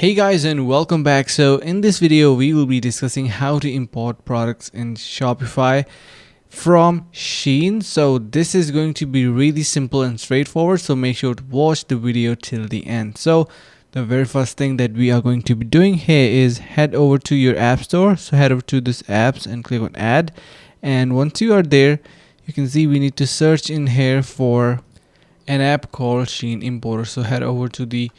Hey guys, and welcome back. So in this video we will be discussing how to import products in Shopify from Shein. So this is going to be really simple and straightforward, so make sure to watch the video till the end. So the very first thing that we are going to be doing here is head over to your app store. So head over to this apps and click on add, and once you are there, you can see we need to search in here for an app called Shein Importer. So head over to the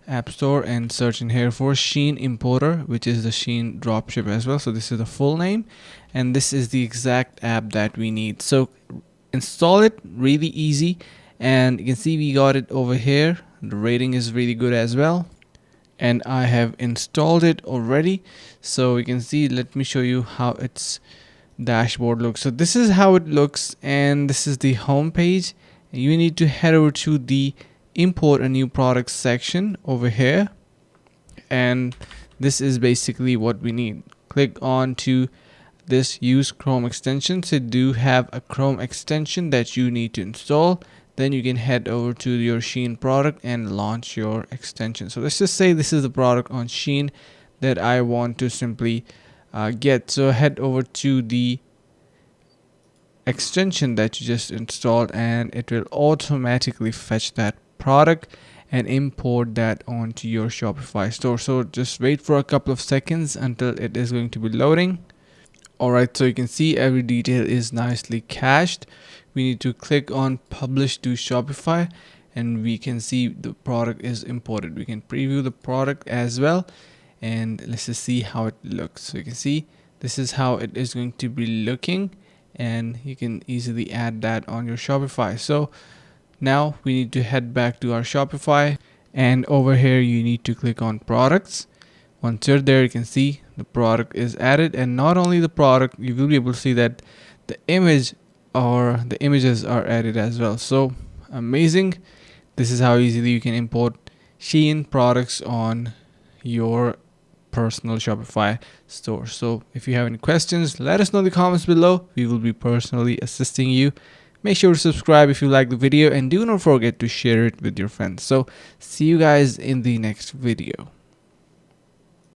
App Store and search in here for Shein Importer, which is the Shein dropship as well. So this is the full name, and this is the exact app that we need. So install it, really easy, and you can see we got it over here. The rating is really good as well, and I have installed it already. So you can see, let me show you how its dashboard looks. So this is how it looks, and this is the home page. You need to head over to the import a new product section over here, and this is basically what we need. Click on to this use Chrome extension. So do have a Chrome extension that you need to install, then you can head over to your Shein product and launch your extension. So let's just say this is the product on Shein that I want to simply get. So head over to the extension that you just installed, and it will automatically fetch that product and import that onto your Shopify store. So just wait for a couple of seconds until it is going to be loading. Alright, so you can see every detail is nicely cached. We need to click on publish to Shopify, and we can see the product is imported. We can preview the product as well, and let's just see how it looks. So you can see this is how it is going to be looking, and you can easily add that on your Shopify. So now we need to head back to our Shopify, and over here you need to click on products. Once you're there, you can see the product is added, and not only the product, you will be able to see that the image or the images are added as well. So amazing. This is how easily you can import Shein products on your personal Shopify store. So if you have any questions, let us know in the comments below. We will be personally assisting you. Make sure to subscribe if you like the video, and do not forget to share it with your friends. So see you guys in the next video.